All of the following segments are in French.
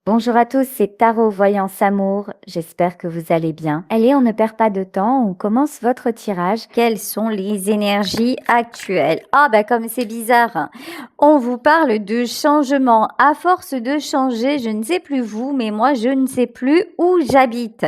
Bonjour à tous, c'est Tarot Voyance Amour. J'espère que vous allez bien. Allez, on ne perd pas de temps, on commence votre tirage. Quelles sont les énergies actuelles? Ah bah comme c'est bizarre, hein. On vous parle de changement. À force de changer, je ne sais plus vous, mais moi je ne sais plus où j'habite.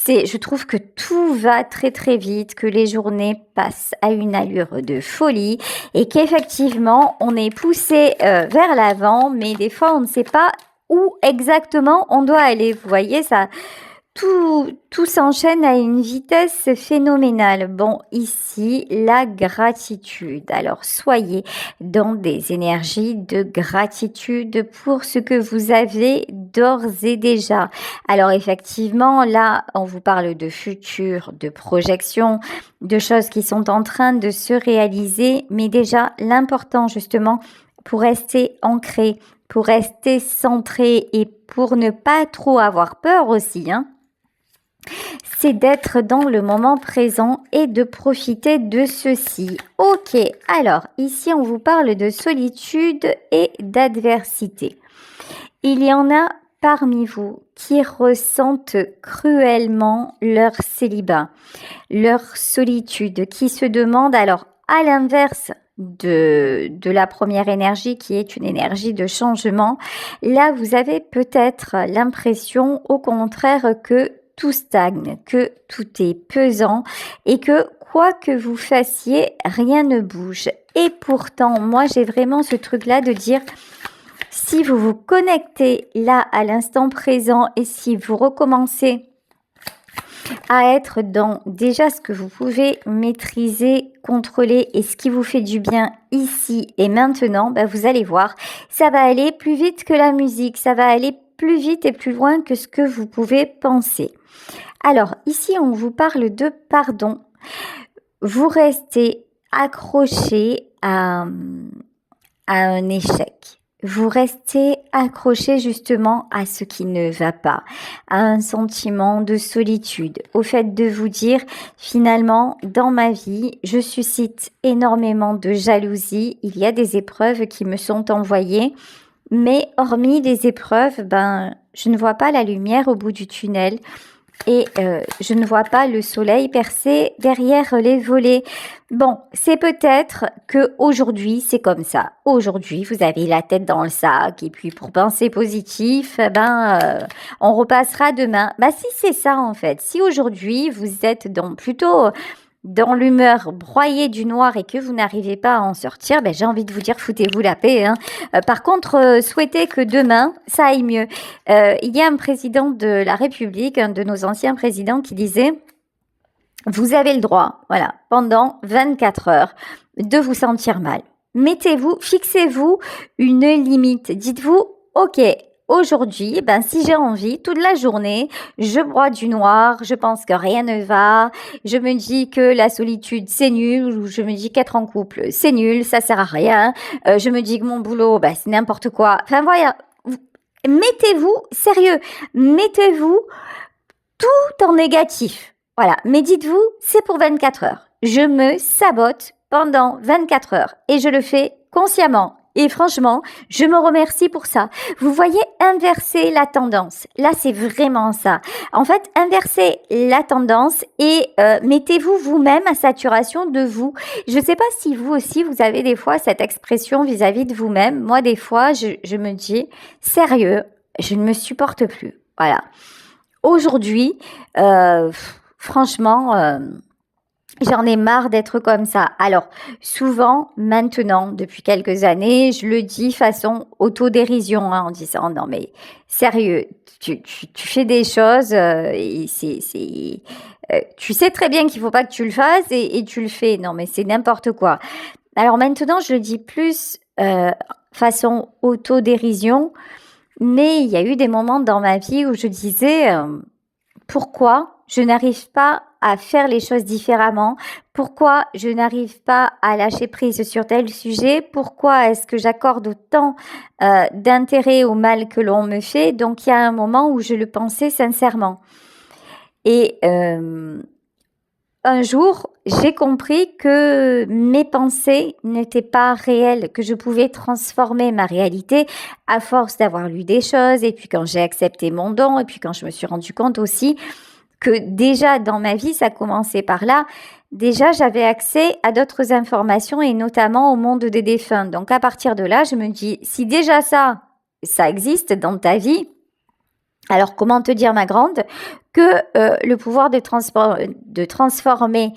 Je trouve que tout va très très vite, que les journées passent à une allure de folie et qu'effectivement on est poussé vers l'avant, mais des fois on ne sait pas où exactement on doit aller. Vous voyez, ça, tout s'enchaîne à une vitesse phénoménale. Bon, ici, la gratitude. Alors, soyez dans des énergies de gratitude pour ce que vous avez d'ores et déjà. Alors, effectivement, là, on vous parle de futur, de projection, de choses qui sont en train de se réaliser. Mais déjà, l'important, justement, pour rester ancré, pour rester centré et pour ne pas trop avoir peur aussi, hein, c'est d'être dans le moment présent et de profiter de ceci. Ok, alors ici on vous parle de solitude et d'adversité. Il y en a parmi vous qui ressentent cruellement leur célibat, leur solitude, qui se demandent alors à l'inverse de la première énergie qui est une énergie de changement, là vous avez peut-être l'impression au contraire que tout stagne, que tout est pesant et que quoi que vous fassiez, rien ne bouge. Et pourtant, moi j'ai vraiment ce truc-là de dire si vous vous connectez là à l'instant présent et si vous recommencez à être dans déjà ce que vous pouvez maîtriser, contrôler et ce qui vous fait du bien ici et maintenant, ben vous allez voir, ça va aller plus vite que la musique, ça va aller plus vite et plus loin que ce que vous pouvez penser. Alors ici, on vous parle de pardon. Vous restez accroché à un échec. Vous restez accroché justement à ce qui ne va pas, à un sentiment de solitude, au fait de vous dire finalement dans ma vie, je suscite énormément de jalousie, il y a des épreuves qui me sont envoyées, mais hormis les épreuves, je ne vois pas la lumière au bout du tunnel. Et je ne vois pas le soleil percer derrière les volets. Bon, c'est peut-être que aujourd'hui c'est comme ça. Aujourd'hui, vous avez la tête dans le sac et puis pour penser positif, on repassera demain. Si c'est ça en fait. Si aujourd'hui vous êtes plutôt dans l'humeur broyée du noir et que vous n'arrivez pas à en sortir, j'ai envie de vous dire foutez-vous la paix, hein. Par contre, souhaitez que demain, ça aille mieux. Il y a un président de la République, un de nos anciens présidents qui disait « Vous avez le droit, voilà, pendant 24 heures, de vous sentir mal. Fixez-vous une limite. Dites-vous, ok, aujourd'hui, si j'ai envie, toute la journée, je broie du noir, je pense que rien ne va, je me dis que la solitude, c'est nul, ou je me dis qu'être en couple, c'est nul, ça sert à rien, je me dis que mon boulot, c'est n'importe quoi. Enfin, voilà, mettez-vous, sérieux, mettez-vous tout en négatif. Voilà, mais dites-vous, c'est pour 24 heures. Je me sabote pendant 24 heures et je le fais consciemment. Et franchement, je me remercie pour ça. Vous voyez, inverser la tendance. Là, c'est vraiment ça. En fait, inversez la tendance et mettez-vous vous-même à saturation de vous. Je ne sais pas si vous aussi, vous avez des fois cette expression vis-à-vis de vous-même. Moi, des fois, je me dis, sérieux, je ne me supporte plus. Voilà. Aujourd'hui, franchement, j'en ai marre d'être comme ça. Alors, souvent, maintenant, depuis quelques années, je le dis façon autodérision, hein, en disant non mais sérieux, tu fais des choses et tu sais très bien qu'il faut pas que tu le fasses et tu le fais. Non mais c'est n'importe quoi. Alors maintenant, je le dis plus façon autodérision. Mais il y a eu des moments dans ma vie où je disais pourquoi je n'arrive pas à faire les choses différemment, pourquoi je n'arrive pas à lâcher prise sur tel sujet, pourquoi est-ce que j'accorde autant d'intérêt au mal que l'on me fait. Donc il y a un moment où je le pensais sincèrement. Et un jour, j'ai compris que mes pensées n'étaient pas réelles, que je pouvais transformer ma réalité à force d'avoir lu des choses, et puis quand j'ai accepté mon don, et puis quand je me suis rendu compte aussi que déjà dans ma vie, ça commençait par là, déjà j'avais accès à d'autres informations et notamment au monde des défunts. Donc à partir de là, je me dis, si déjà ça existe dans ta vie, alors comment te dire, ma grande, que le pouvoir de transformer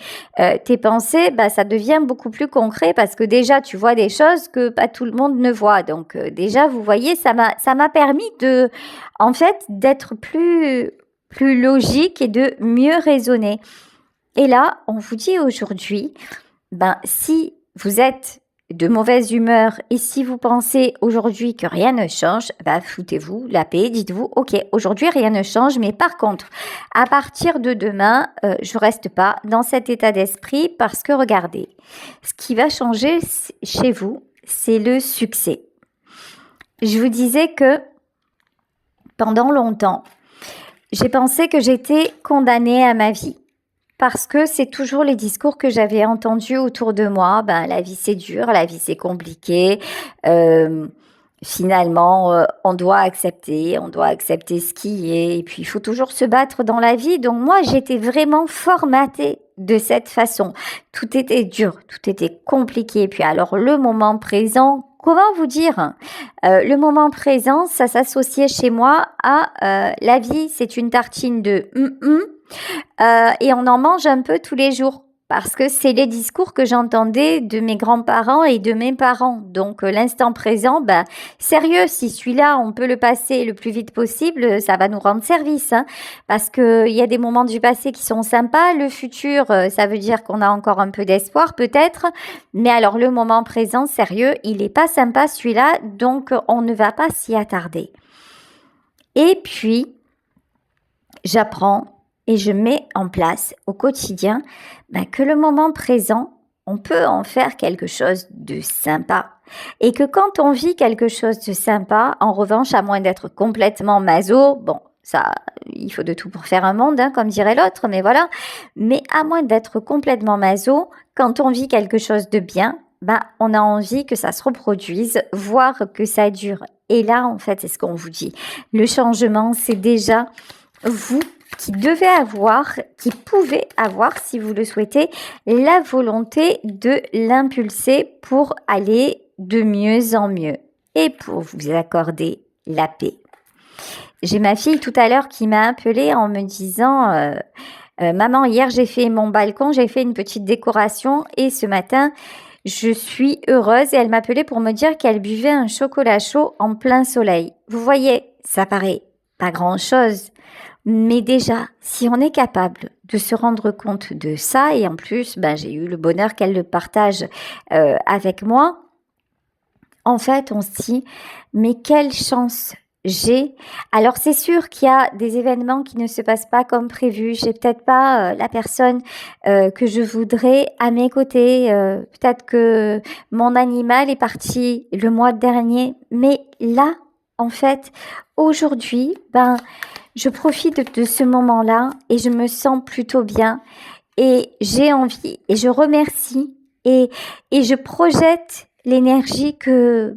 tes pensées, bah, ça devient beaucoup plus concret parce que déjà tu vois des choses que pas tout le monde ne voit. Donc déjà, vous voyez, ça m'a permis de, en fait, d'être plus logique et de mieux raisonner. Et là, on vous dit aujourd'hui, ben, si vous êtes de mauvaise humeur et si vous pensez aujourd'hui que rien ne change, ben, foutez-vous la paix, dites-vous, ok, aujourd'hui rien ne change, mais par contre, à partir de demain, je reste pas dans cet état d'esprit parce que regardez, ce qui va changer chez vous, c'est le succès. Je vous disais que pendant longtemps, j'ai pensé que j'étais condamnée à ma vie. Parce que c'est toujours les discours que j'avais entendus autour de moi. Ben, la vie c'est dur, la vie c'est compliqué. Finalement, on doit accepter ce qui est. Et puis il faut toujours se battre dans la vie. Donc moi, j'étais vraiment formatée de cette façon. Tout était dur, tout était compliqué. Et puis alors le moment présent. Comment vous dire, le moment présent, ça s'associait chez moi à la vie, c'est une tartine de et on en mange un peu tous les jours parce que c'est les discours que j'entendais de mes grands-parents et de mes parents. Donc l'instant présent, ben, sérieux, si celui-là, on peut le passer le plus vite possible, ça va nous rendre service. Hein, parce qu'il y a des moments du passé qui sont sympas. Le futur, ça veut dire qu'on a encore un peu d'espoir peut-être. Mais alors le moment présent, sérieux, il n'est pas sympa celui-là. Donc on ne va pas s'y attarder. Et puis, j'apprends et je mets en place au quotidien que le moment présent, on peut en faire quelque chose de sympa. Et que quand on vit quelque chose de sympa, en revanche, à moins d'être complètement maso, bon, ça, il faut de tout pour faire un monde, hein, comme dirait l'autre, mais voilà. Mais à moins d'être complètement maso, quand on vit quelque chose de bien, on a envie que ça se reproduise, voire que ça dure. Et là, en fait, c'est ce qu'on vous dit. Le changement, c'est déjà vous qui devez avoir, qui pouvez avoir, si vous le souhaitez, la volonté de l'impulser pour aller de mieux en mieux et pour vous accorder la paix. J'ai ma fille tout à l'heure qui m'a appelée en me disant maman, hier j'ai fait mon balcon, j'ai fait une petite décoration et ce matin je suis heureuse. Et elle m'appelait pour me dire qu'elle buvait un chocolat chaud en plein soleil. Vous voyez, ça paraît pas grand-chose. Mais déjà, si on est capable de se rendre compte de ça, et en plus, j'ai eu le bonheur qu'elle le partage avec moi, en fait, on se dit, mais quelle chance j'ai. Alors, c'est sûr qu'il y a des événements qui ne se passent pas comme prévu. J'ai peut-être pas la personne que je voudrais à mes côtés. Peut-être que mon animal est parti le mois dernier. Mais là, en fait, aujourd'hui, je profite de ce moment-là et je me sens plutôt bien et j'ai envie et je remercie et je projette l'énergie que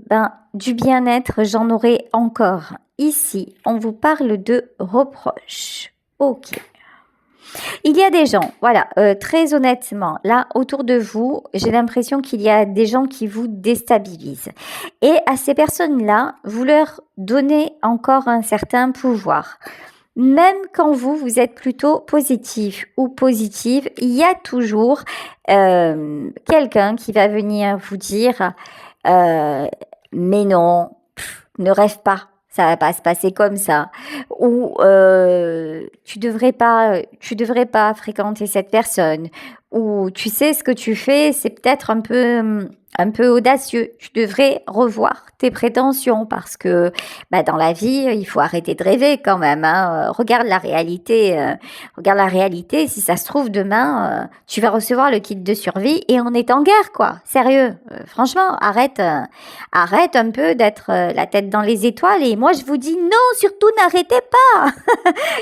du bien-être, j'en aurai encore. Ici, on vous parle de reproches. Ok. Il y a des gens, voilà, très honnêtement, là, autour de vous, j'ai l'impression qu'il y a des gens qui vous déstabilisent. Et à ces personnes-là, vous leur donnez encore un certain pouvoir. Même quand vous êtes plutôt positif ou positive, il y a toujours quelqu'un qui va venir vous dire mais non, ne rêve pas, ça va pas se passer comme ça, ou tu devrais pas fréquenter cette personne, ou tu sais ce que tu fais, c'est peut-être un peu un peu audacieux. Tu devrais revoir tes prétentions parce que dans la vie, il faut arrêter de rêver quand même. Hein. Regarde la réalité. Regarde la réalité. Si ça se trouve, demain, tu vas recevoir le kit de survie et on est en guerre, quoi. Sérieux. Franchement, arrête un peu d'être la tête dans les étoiles. Et moi, je vous dis non, surtout n'arrêtez pas.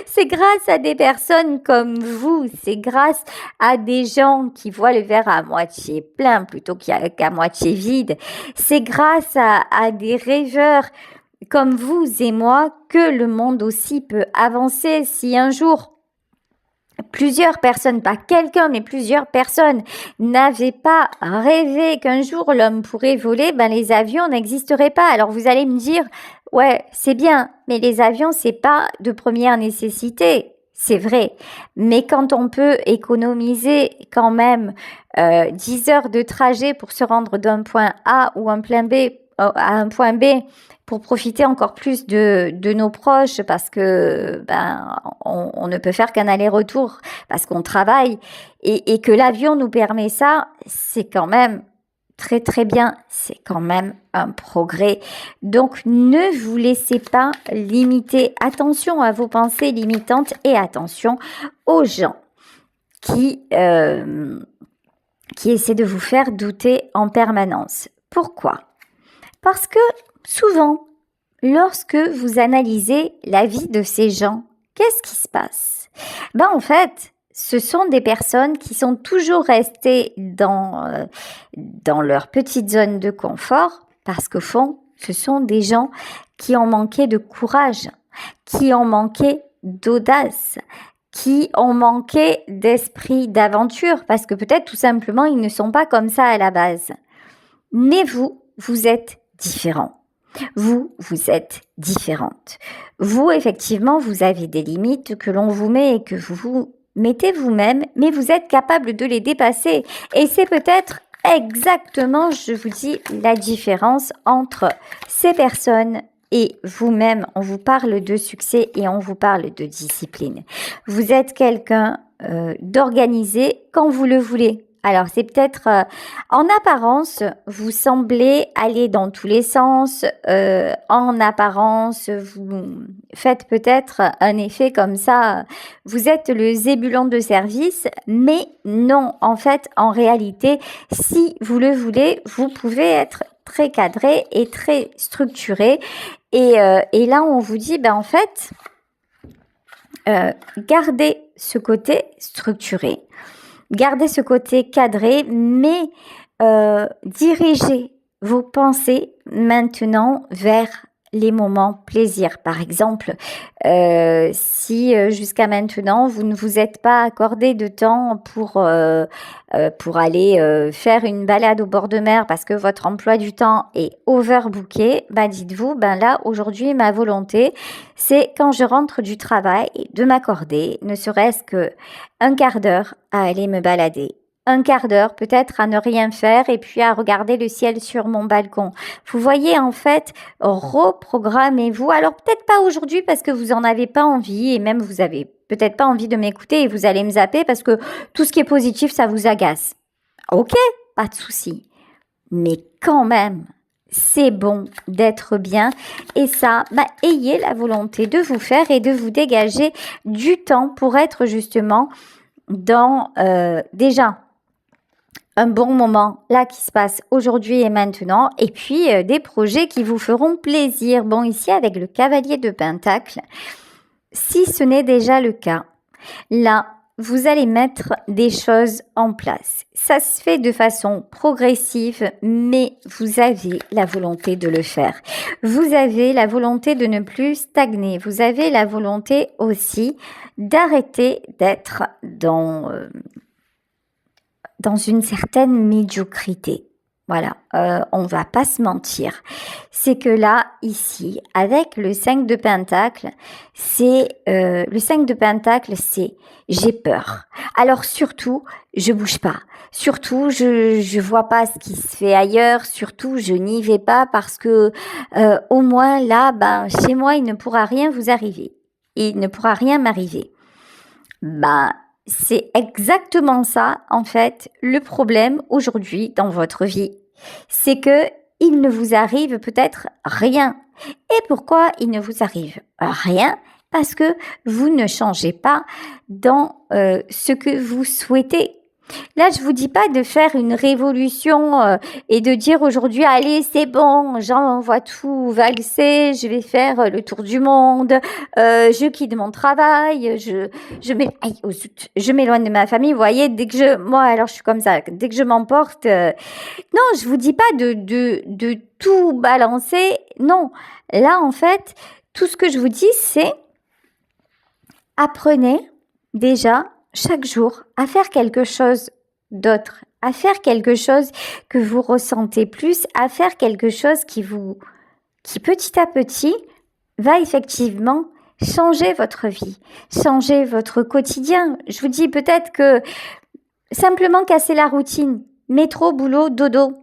C'est grâce à des personnes comme vous. C'est grâce à des gens qui voient le verre à moitié plein plutôt qu'à moitié vide. C'est grâce à des rêveurs comme vous et moi que le monde aussi peut avancer. Si un jour plusieurs personnes, pas quelqu'un, mais plusieurs personnes n'avaient pas rêvé qu'un jour l'homme pourrait voler, les avions n'existeraient pas. Alors vous allez me dire, ouais, c'est bien, mais les avions, c'est pas de première nécessité. C'est vrai, mais quand on peut économiser quand même 10 heures de trajet pour se rendre d'un point A ou un point B à un point B pour profiter encore plus de nos proches parce que on ne peut faire qu'un aller-retour parce qu'on travaille et que l'avion nous permet ça, c'est quand même très très bien, c'est quand même un progrès. Donc ne vous laissez pas limiter. Attention à vos pensées limitantes et attention aux gens qui essaient de vous faire douter en permanence. Pourquoi ? Parce que souvent, lorsque vous analysez la vie de ces gens, qu'est-ce qui se passe ? En fait, ce sont des personnes qui sont toujours restées dans leur petite zone de confort parce qu'au fond, ce sont des gens qui ont manqué de courage, qui ont manqué d'audace, qui ont manqué d'esprit d'aventure parce que peut-être tout simplement ils ne sont pas comme ça à la base. Mais vous êtes différent. Vous êtes différente. Vous, effectivement, vous avez des limites que l'on vous met et que vous mettez vous-même, mais vous êtes capable de les dépasser. Et c'est peut-être exactement, je vous dis, la différence entre ces personnes et vous-même. On vous parle de succès et on vous parle de discipline. Vous êtes quelqu'un d'organisé quand vous le voulez. Alors, c'est peut-être, en apparence, vous semblez aller dans tous les sens. En apparence, vous faites peut-être un effet comme ça. Vous êtes le zébulon de service, mais non. En fait, en réalité, si vous le voulez, vous pouvez être très cadré et très structuré. Et là, on vous dit, en fait, gardez ce côté structuré. Gardez ce côté cadré, mais dirigez vos pensées maintenant vers les moments plaisir. Par exemple, si jusqu'à maintenant, vous ne vous êtes pas accordé de temps pour aller faire une balade au bord de mer parce que votre emploi du temps est overbooké, dites-vous, là, aujourd'hui, ma volonté, c'est quand je rentre du travail de m'accorder, ne serait-ce que un quart d'heure à aller me balader. Un quart d'heure peut-être à ne rien faire et puis à regarder le ciel sur mon balcon. Vous voyez, en fait, reprogrammez-vous. Alors peut-être pas aujourd'hui parce que vous en avez pas envie et même vous avez peut-être pas envie de m'écouter et vous allez me zapper parce que tout ce qui est positif, ça vous agace. Ok, pas de souci. Mais quand même, c'est bon d'être bien et ça, ayez la volonté de vous faire et de vous dégager du temps pour être justement dans déjà un bon moment là qui se passe aujourd'hui et maintenant et puis des projets qui vous feront plaisir. Bon, ici avec le cavalier de Pentacle, si ce n'est déjà le cas, là, vous allez mettre des choses en place. Ça se fait de façon progressive, mais vous avez la volonté de le faire. Vous avez la volonté de ne plus stagner. Vous avez la volonté aussi d'arrêter d'être dans une certaine médiocrité. Voilà, on va pas se mentir. C'est que là, ici, avec le 5 de Pentacle, c'est j'ai peur. Alors surtout, je bouge pas. Surtout, je vois pas ce qui se fait ailleurs. Surtout, je n'y vais pas parce que au moins là, chez moi, il ne pourra rien vous arriver. Il ne pourra rien m'arriver. C'est exactement ça, en fait, le problème aujourd'hui dans votre vie. c'est que il ne vous arrive peut-être rien. Et pourquoi il ne vous arrive rien? Parce que vous ne changez pas dans ce que vous souhaitez. Là, je vous dis pas de faire une révolution et de dire aujourd'hui, allez, c'est bon, j'envoie tout valser, je vais faire le tour du monde, je quitte mon travail, je m'éloigne de ma famille. Vous voyez, moi, alors je suis comme ça, dès que je m'emporte, non, je vous dis pas de tout balancer. Non, là, en fait, tout ce que je vous dis, c'est apprenez déjà chaque jour à faire quelque chose d'autre, à faire quelque chose que vous ressentez plus, à faire quelque chose qui petit à petit va effectivement changer votre vie, changer votre quotidien. Je vous dis peut-être que simplement casser la routine, métro, boulot, dodo,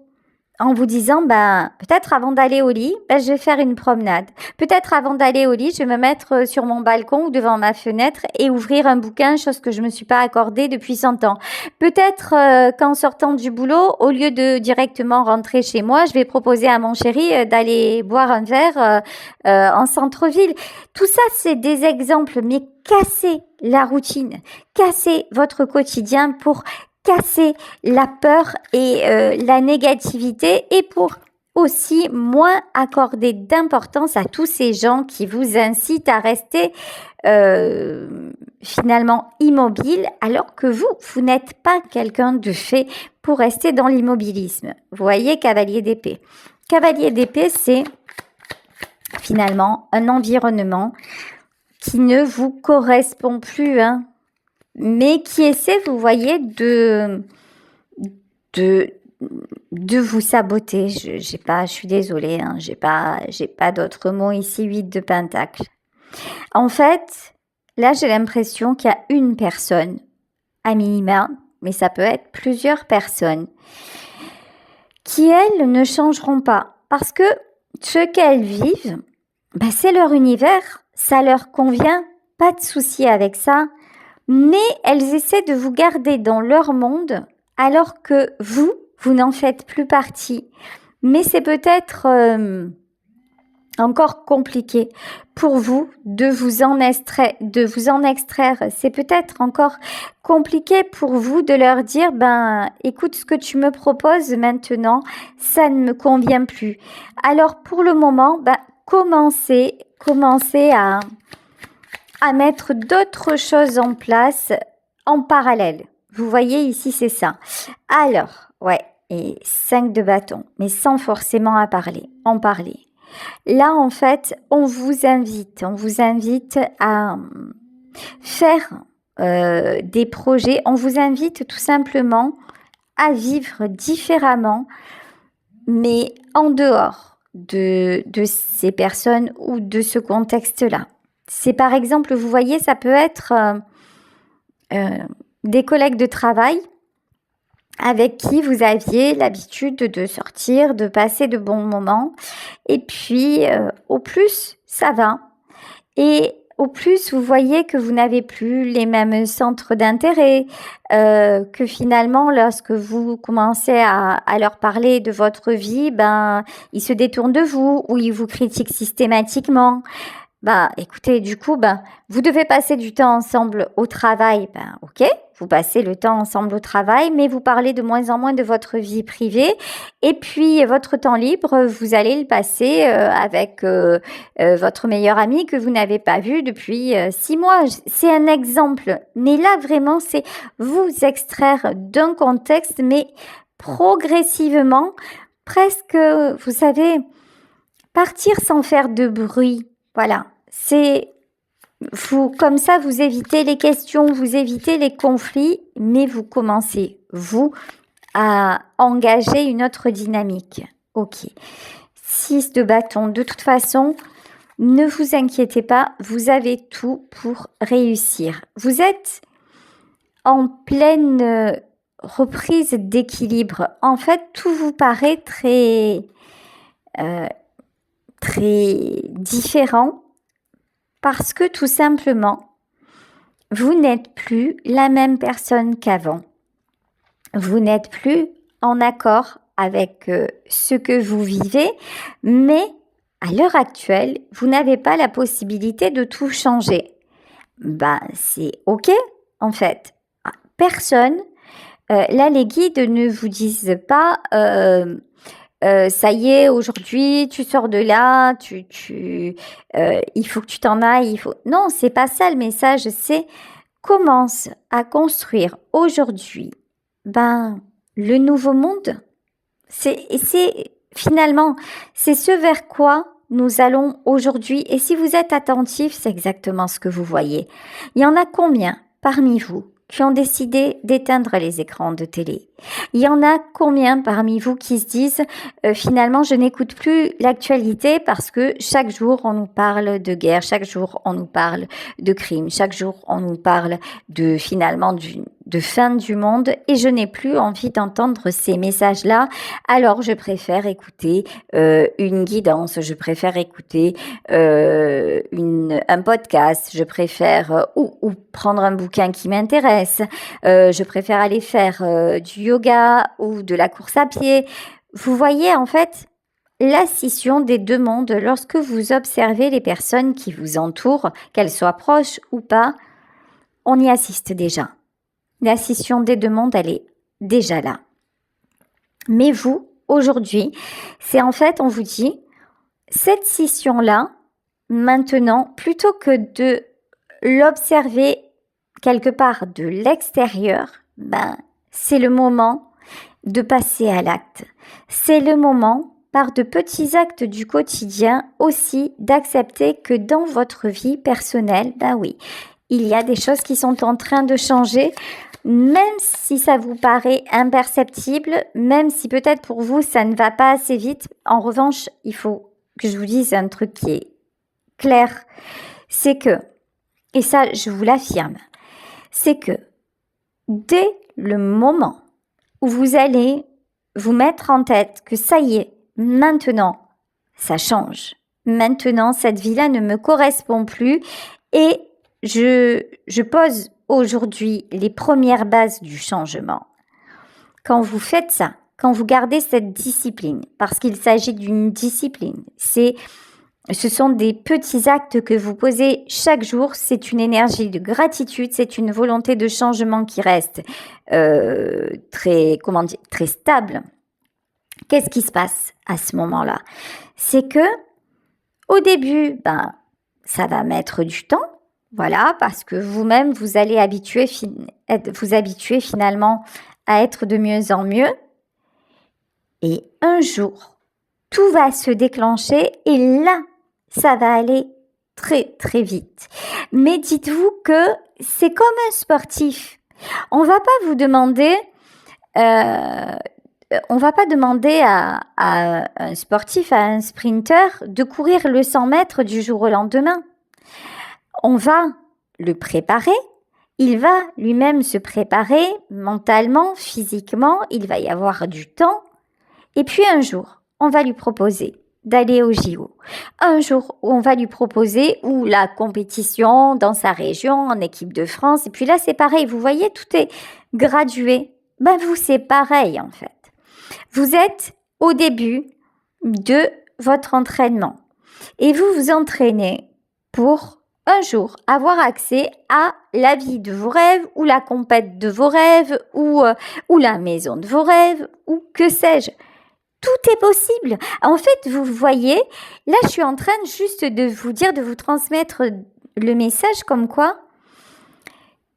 en vous disant, peut-être avant d'aller au lit, je vais faire une promenade. Peut-être avant d'aller au lit, je vais me mettre sur mon balcon ou devant ma fenêtre et ouvrir un bouquin, chose que je me suis pas accordée depuis 100 ans. Peut-être qu'en sortant du boulot, au lieu de directement rentrer chez moi, je vais proposer à mon chéri d'aller boire un verre en centre-ville. Tout ça, c'est des exemples, mais cassez la routine, cassez votre quotidien pour casser la peur et la négativité et pour aussi moins accorder d'importance à tous ces gens qui vous incitent à rester finalement immobile alors que vous n'êtes pas quelqu'un de fait pour rester dans l'immobilisme. Vous voyez, cavalier d'épée. Cavalier d'épée, c'est finalement un environnement qui ne vous correspond plus, mais qui essaie, vous voyez, de vous saboter. Je suis désolée, j'ai pas d'autres mots ici. 8 de pentacle. En fait, là, j'ai l'impression qu'il y a une personne, à minima, mais ça peut être plusieurs personnes, qui, elles, ne changeront pas. Parce que ce qu'elles vivent, c'est leur univers, ça leur convient, pas de souci avec ça. Mais elles essaient de vous garder dans leur monde alors que vous n'en faites plus partie. Mais c'est peut-être encore compliqué pour vous de vous en extraire. C'est peut-être encore compliqué pour vous de leur dire, écoute, ce que tu me proposes maintenant, ça ne me convient plus. Alors pour le moment, commencez à mettre d'autres choses en place en parallèle. Vous voyez ici, c'est ça. Alors, et 5 de bâton, mais sans forcément en parler. Là, en fait, on vous invite à faire des projets. On vous invite tout simplement à vivre différemment, mais en dehors de ces personnes ou de ce contexte-là. C'est par exemple, vous voyez, ça peut être des collègues de travail avec qui vous aviez l'habitude de sortir, de passer de bons moments. Et puis, au plus, ça va. Et au plus, vous voyez que vous n'avez plus les mêmes centres d'intérêt, que finalement, lorsque vous commencez à leur parler de votre vie, ils se détournent de vous ou ils vous critiquent systématiquement. Écoutez, du coup, vous devez passer du temps ensemble au travail. Ok, vous passez le temps ensemble au travail, mais vous parlez de moins en moins de votre vie privée. Et puis, votre temps libre, vous allez le passer avec votre meilleur ami que vous n'avez pas vu depuis 6 mois. C'est un exemple. Mais là, vraiment, c'est vous extraire d'un contexte, mais progressivement, presque, vous savez, partir sans faire de bruit. Voilà, c'est vous, comme ça, vous évitez les questions, vous évitez les conflits, mais vous commencez, vous, à engager une autre dynamique. Ok, 6 de bâton. De toute façon, ne vous inquiétez pas, vous avez tout pour réussir. Vous êtes en pleine reprise d'équilibre. En fait, tout vous paraît très différent parce que tout simplement, vous n'êtes plus la même personne qu'avant. Vous n'êtes plus en accord avec ce que vous vivez, mais à l'heure actuelle, vous n'avez pas la possibilité de tout changer. Ben, c'est OK, en fait. Personne, là, les guides ne vous disent pas ça y est, aujourd'hui, tu sors de là, il faut que tu t'en ailles. Non, c'est pas ça le message. C'est commence à construire aujourd'hui le nouveau monde. C'est finalement, c'est ce vers quoi nous allons aujourd'hui. Et si vous êtes attentif, c'est exactement ce que vous voyez. Il y en a combien parmi vous qui ont décidé d'éteindre les écrans de télé? Il y en a combien parmi vous qui se disent finalement je n'écoute plus l'actualité parce que chaque jour on nous parle de guerre, chaque jour on nous parle de crimes, chaque jour on nous parle de finalement de fin du monde et je n'ai plus envie d'entendre ces messages-là. Alors je préfère écouter une guidance, je préfère écouter un podcast, je préfère ou prendre un bouquin qui m'intéresse, je préfère aller faire du yoga ou de la course à pied. Vous voyez en fait la scission des deux mondes lorsque vous observez les personnes qui vous entourent, qu'elles soient proches ou pas, on y assiste déjà. La scission des deux mondes, elle est déjà là. Mais vous, aujourd'hui, c'est en fait, on vous dit, cette scission-là, maintenant, plutôt que de l'observer quelque part de l'extérieur, c'est le moment de passer à l'acte. C'est le moment, par de petits actes du quotidien, aussi d'accepter que dans votre vie personnelle, oui, il y a des choses qui sont en train de changer, même si ça vous paraît imperceptible, même si peut-être pour vous ça ne va pas assez vite. En revanche, il faut que je vous dise un truc qui est clair, c'est que, et ça je vous l'affirme, c'est que dès le moment où vous allez vous mettre en tête que ça y est, maintenant, ça change. Maintenant, cette vie-là ne me correspond plus et je pose aujourd'hui les premières bases du changement. Quand vous faites ça, quand vous gardez cette discipline, parce qu'il s'agit d'une discipline, ce sont des petits actes que vous posez chaque jour, c'est une énergie de gratitude, c'est une volonté de changement qui reste très stable. Qu'est-ce qui se passe à ce moment-là? C'est que au début, ça va mettre du temps, voilà, parce que vous-même, vous allez vous habituer finalement à être de mieux en mieux. Et un jour, tout va se déclencher et là, ça va aller très très vite. Mais dites-vous que c'est comme un sportif. On va pas vous demander, on va pas demander à un sportif, à un sprinter de courir le 100 mètres du jour au lendemain. On va le préparer. Il va lui-même se préparer mentalement, physiquement. Il va y avoir du temps. Et puis un jour, on va lui proposer d'aller au JO. Un jour, on va lui proposer ou la compétition dans sa région, en équipe de France. Et puis là, c'est pareil. Vous voyez, tout est gradué. Vous, c'est pareil en fait. Vous êtes au début de votre entraînement. Et vous vous entraînez pour un jour avoir accès à la vie de vos rêves ou la compète de vos rêves ou la maison de vos rêves ou que sais-je. Tout est possible. En fait, vous voyez, là, je suis en train juste de vous dire, de vous transmettre le message comme quoi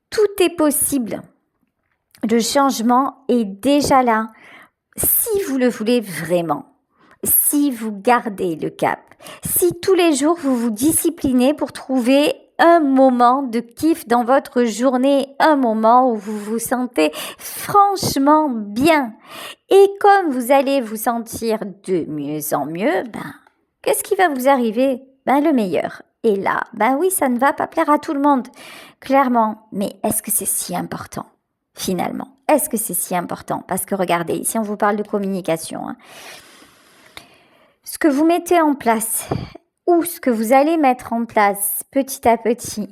tout est possible. Le changement est déjà là. Si vous le voulez vraiment, si vous gardez le cap, si tous les jours vous vous disciplinez pour trouver un moment de kiff dans votre journée, un moment où vous vous sentez franchement bien. Et comme vous allez vous sentir de mieux en mieux, qu'est-ce qui va vous arriver? Le meilleur. Et là, oui, ça ne va pas plaire à tout le monde, clairement. Mais est-ce que c'est si important, finalement? Est-ce que c'est si important? Parce que regardez, ici on vous parle de communication. Ce que vous mettez en place ou ce que vous allez mettre en place petit à petit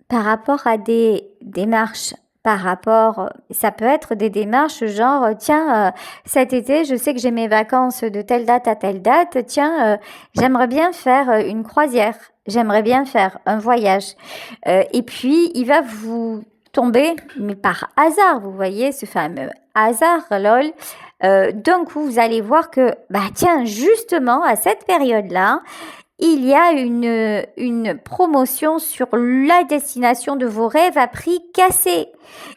par rapport à des démarches par rapport, ça peut être des démarches genre, tiens, cet été, je sais que j'ai mes vacances de telle date à telle date, tiens, j'aimerais bien faire une croisière, j'aimerais bien faire un voyage. Et puis, il va vous tomber, mais par hasard, vous voyez, ce fameux hasard, lol. D'un coup, vous allez voir que, bah tiens, justement, à cette période-là, il y a une promotion sur la destination de vos rêves à prix cassé.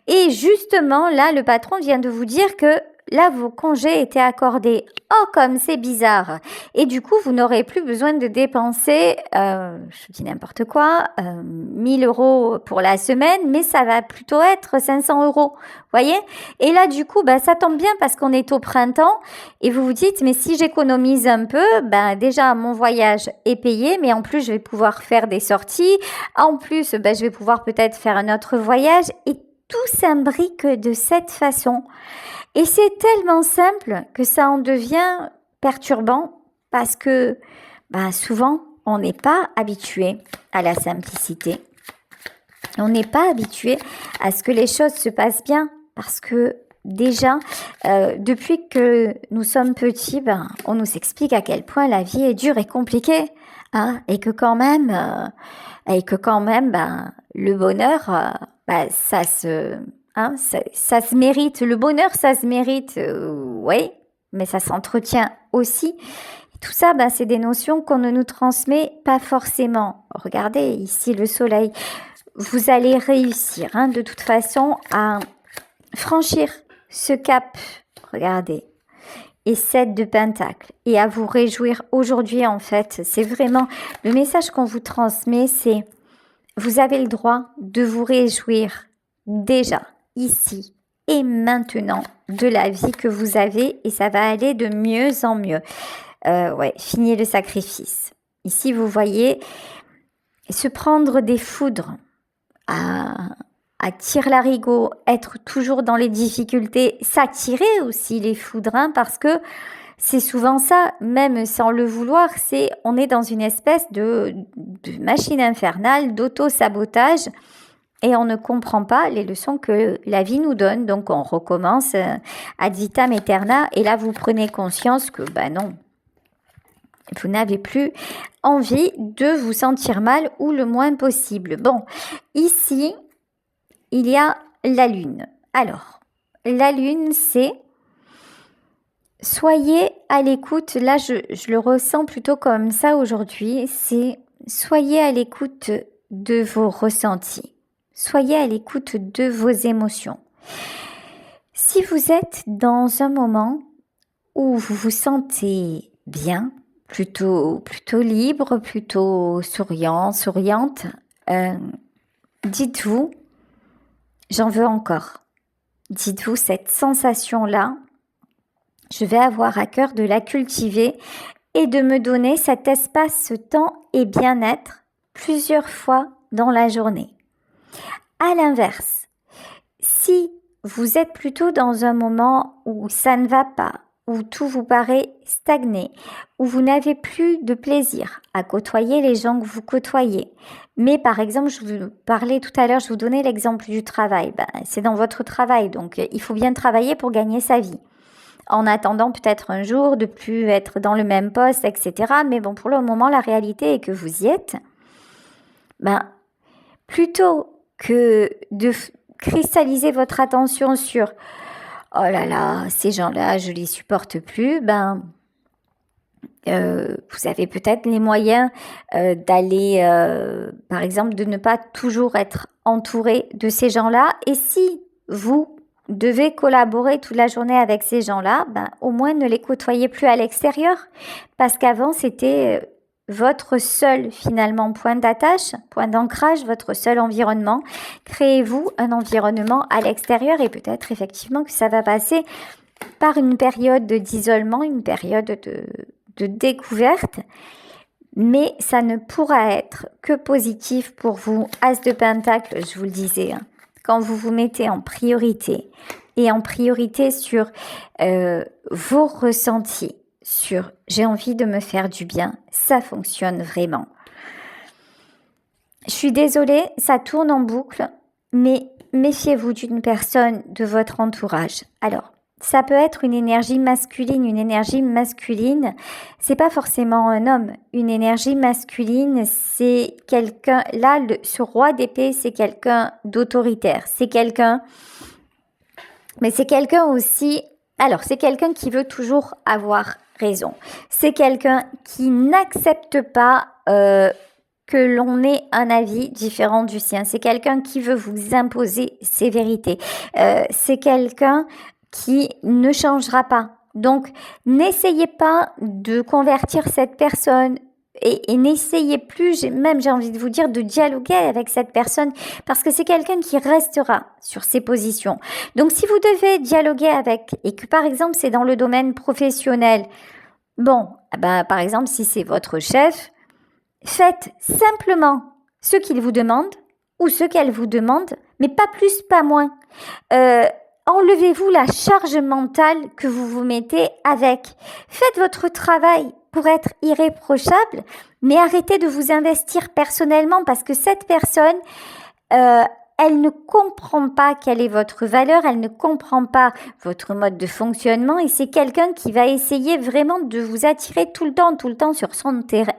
Et justement, là, le patron vient de vous dire que là, vos congés étaient accordés. Oh, comme c'est bizarre. Et du coup, vous n'aurez plus besoin de dépenser, je dis n'importe quoi, 1000 euros pour la semaine, mais ça va plutôt être 500 euros. Voyez? Et là, du coup, bah, ça tombe bien parce qu'on est au printemps et vous vous dites, mais si j'économise un peu, ben déjà, mon voyage est payé, mais en plus, je vais pouvoir faire des sorties. En plus, ben, je vais pouvoir peut-être faire un autre voyage et tout s'imbrique de cette façon. Et c'est tellement simple que ça en devient perturbant parce que ben, souvent, on n'est pas habitué à la simplicité. On n'est pas habitué à ce que les choses se passent bien parce que déjà, depuis que nous sommes petits, ben, on nous explique à quel point la vie est dure et compliquée. Hein, et que quand même, ben, le bonheur, ben, ça se mérite. Le bonheur, ça se mérite, oui, mais ça s'entretient aussi. Et tout ça, ben, c'est des notions qu'on ne nous transmet pas forcément. Regardez ici le soleil. Vous allez réussir, hein, de toute façon, à franchir ce cap. Regardez. Et 7 de pentacle. Et à vous réjouir aujourd'hui, en fait. C'est vraiment le message qu'on vous transmet, c'est vous avez le droit de vous réjouir déjà, ici et maintenant, de la vie que vous avez et ça va aller de mieux en mieux. Ouais, fini le sacrifice. Ici, vous voyez, se prendre des foudres à tire-larigot, être toujours dans les difficultés, s'attirer aussi les foudres, hein, parce que c'est souvent ça, même sans le vouloir, on est dans une espèce de machine infernale, d'auto-sabotage, et on ne comprend pas les leçons que la vie nous donne. Donc on recommence ad vitam aeterna, et là vous prenez conscience que, ben non, vous n'avez plus envie de vous sentir mal ou le moins possible. Bon, ici, il y a la lune. Alors, la lune, c'est soyez à l'écoute. Là, je le ressens plutôt comme ça aujourd'hui. C'est soyez à l'écoute de vos ressentis. Soyez à l'écoute de vos émotions. Si vous êtes dans un moment où vous vous sentez bien, plutôt libre, plutôt souriante, dites-vous, j'en veux encore. Dites-vous cette sensation-là, je vais avoir à cœur de la cultiver et de me donner cet espace, temps et bien-être plusieurs fois dans la journée. À l'inverse, si vous êtes plutôt dans un moment où ça ne va pas, où tout vous paraît stagné, où vous n'avez plus de plaisir à côtoyer les gens que vous côtoyez. Mais par exemple, je vous parlais tout à l'heure, je vous donnais l'exemple du travail. Ben, c'est dans votre travail, donc il faut bien travailler pour gagner sa vie. En attendant peut-être un jour de plus être dans le même poste, etc. Mais bon, pour le moment, la réalité est que vous y êtes. Ben, plutôt que de cristalliser votre attention sur oh là là, ces gens-là, je les supporte plus, ben, vous avez peut-être les moyens d'aller, par exemple, de ne pas toujours être entouré de ces gens-là. Et si vous devez collaborer toute la journée avec ces gens-là, ben, au moins ne les côtoyez plus à l'extérieur. Parce qu'avant, c'était votre seul, finalement, point d'attache, point d'ancrage, votre seul environnement. Créez-vous un environnement à l'extérieur et peut-être effectivement que ça va passer par une période d'isolement, une période de découverte, mais ça ne pourra être que positif pour vous. As de Pentacle, je vous le disais, hein, quand vous vous mettez en priorité et en priorité sur vos ressentis, sur j'ai envie de me faire du bien, ça fonctionne vraiment. Je suis désolée, ça tourne en boucle. Mais méfiez-vous d'une personne de votre entourage. Alors, ça peut être une énergie masculine. Une énergie masculine, c'est pas forcément un homme. Une énergie masculine, c'est quelqu'un, là, ce roi d'épée, c'est quelqu'un d'autoritaire. C'est quelqu'un, mais c'est quelqu'un aussi, alors c'est quelqu'un qui veut toujours avoir raison. C'est quelqu'un qui n'accepte pas que l'on ait un avis différent du sien. C'est quelqu'un qui veut vous imposer ses vérités. C'est quelqu'un qui ne changera pas. Donc, n'essayez pas de convertir cette personne et n'essayez plus, j'ai envie de vous dire, de dialoguer avec cette personne parce que c'est quelqu'un qui restera sur ses positions. Donc, si vous devez dialoguer avec et que, par exemple, c'est dans le domaine professionnel, bon, par exemple, si c'est votre chef, faites simplement ce qu'il vous demande ou ce qu'elle vous demande, mais pas plus, pas moins. Enlevez-vous la charge mentale que vous vous mettez avec. Faites votre travail pour être irréprochable, mais arrêtez de vous investir personnellement parce que cette personne, elle ne comprend pas quelle est votre valeur, elle ne comprend pas votre mode de fonctionnement et c'est quelqu'un qui va essayer vraiment de vous attirer tout le temps sur son terrain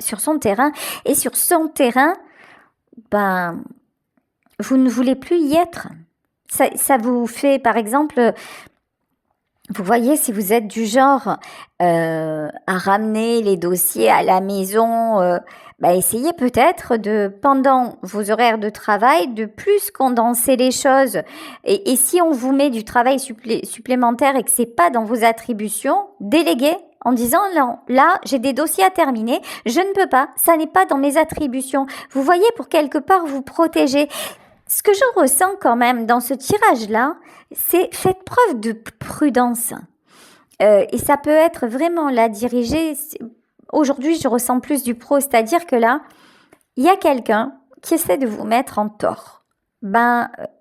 et sur son terrain, vous ne voulez plus y être. Ça vous fait, par exemple, vous voyez, si vous êtes du genre à ramener les dossiers à la maison, essayez peut-être de, pendant vos horaires de travail, de plus condenser les choses. Et si on vous met du travail supplémentaire et que c'est pas dans vos attributions, déléguez en disant non, là, j'ai des dossiers à terminer, je ne peux pas, ça n'est pas dans mes attributions. Vous voyez, pour quelque part vous protéger. Ce que je ressens quand même dans ce tirage-là, c'est faites preuve de prudence. Et ça peut être vraiment là dirigé. Aujourd'hui, je ressens plus du pro, c'est-à-dire que là, il y a quelqu'un qui essaie de vous mettre en tort.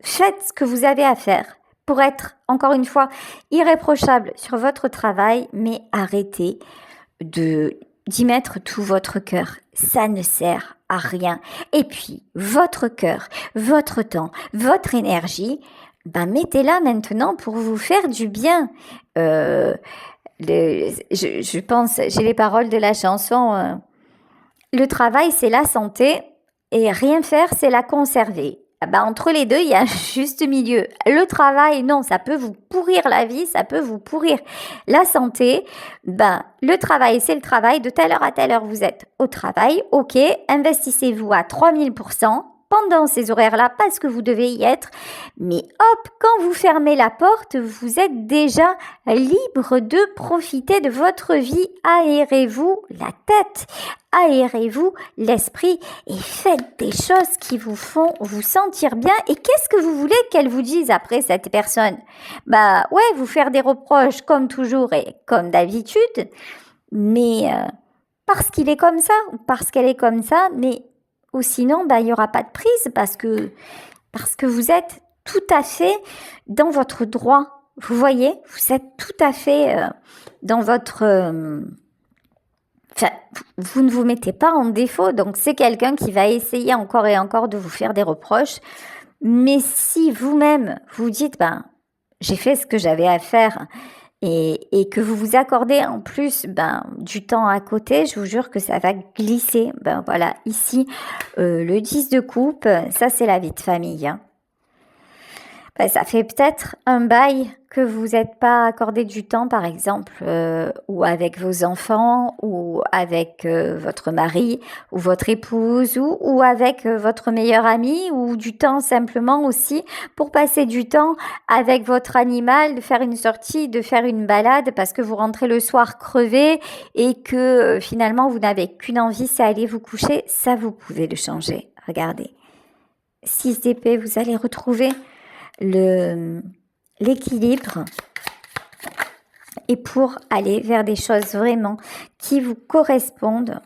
Faites ce que vous avez à faire pour être, encore une fois, irréprochable sur votre travail, mais arrêtez d'y mettre tout votre cœur. Ça ne sert à rien. Et puis, votre cœur, votre temps, votre énergie, mettez-la maintenant pour vous faire du bien. Je pense, j'ai les paroles de la chanson. Le travail, c'est la santé et rien faire, c'est la conserver. Entre les deux, il y a un juste milieu. Le travail, non, ça peut vous pourrir la vie, ça peut vous pourrir la santé. Le travail, c'est le travail. De telle heure à telle heure, vous êtes au travail. Ok, investissez-vous à 3000% pendant ces horaires-là parce que vous devez y être. Mais hop, quand vous fermez la porte, vous êtes déjà libre de profiter de votre vie. Aérez-vous la tête, aérez-vous l'esprit et faites des choses qui vous font vous sentir bien. Et qu'est-ce que vous voulez qu'elle vous dise après, cette personne? Vous faire des reproches comme toujours et comme d'habitude, mais parce qu'il est comme ça ou parce qu'elle est comme ça, mais ou sinon, il n'y aura pas de prise parce que vous êtes tout à fait dans votre droit. Vous voyez, vous êtes tout à fait dans votre... vous ne vous mettez pas en défaut. Donc, c'est quelqu'un qui va essayer encore et encore de vous faire des reproches. Mais si vous-même, vous dites, j'ai fait ce que j'avais à faire et que vous vous accordez en plus du temps à côté, je vous jure que ça va glisser. Voilà, ici, le 10 de coupe, ça c'est la vie de famille. Ça fait peut-être un bail que vous n'êtes pas accordé du temps, par exemple, ou avec vos enfants, ou avec votre mari, ou votre épouse, ou avec votre meilleur ami, ou du temps simplement aussi pour passer du temps avec votre animal, de faire une sortie, de faire une balade, parce que vous rentrez le soir crevé et que finalement vous n'avez qu'une envie, c'est aller vous coucher. Ça, vous pouvez le changer. Regardez. 6 d'épée, vous allez retrouver l'équilibre et pour aller vers des choses vraiment qui vous correspondent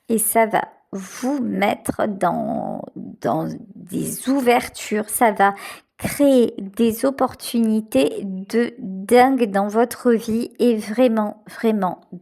et ça va vous mettre dans des ouvertures, ça va créer des opportunités de dingue dans votre vie et vraiment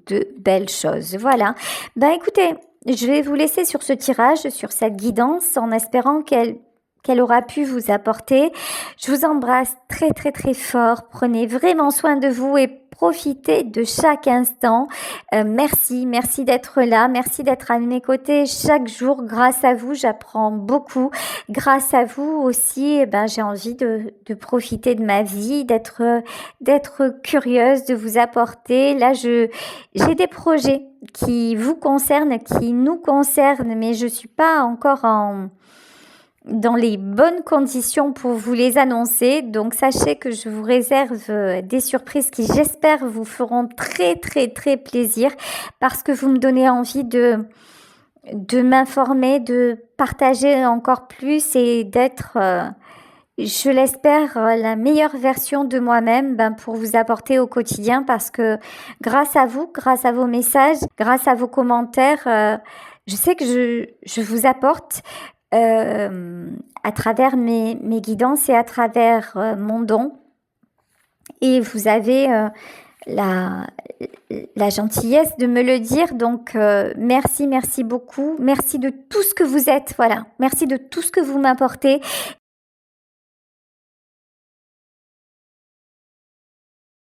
de belles choses. Voilà, écoutez, je vais vous laisser sur ce tirage, sur cette guidance en espérant qu'elle qu'elle aura pu vous apporter. Je vous embrasse très très très fort. Prenez vraiment soin de vous et profitez de chaque instant. Merci d'être là. Merci d'être à mes côtés chaque jour. Grâce à vous, j'apprends beaucoup. Grâce à vous aussi, j'ai envie de profiter de ma vie, d'être curieuse, de vous apporter. Là, j'ai des projets qui vous concernent, qui nous concernent, mais je suis pas encore dans les bonnes conditions pour vous les annoncer. Donc, sachez que je vous réserve des surprises qui, j'espère, vous feront très, très, très plaisir parce que vous me donnez envie de m'informer, de partager encore plus et d'être, je l'espère, la meilleure version de moi-même pour vous apporter au quotidien parce que grâce à vous, grâce à vos messages, grâce à vos commentaires, je sais que je vous apporte à travers mes guidances et à travers mon don. Et vous avez la gentillesse de me le dire. Donc, merci beaucoup. Merci de tout ce que vous êtes. Voilà. Merci de tout ce que vous m'apportez.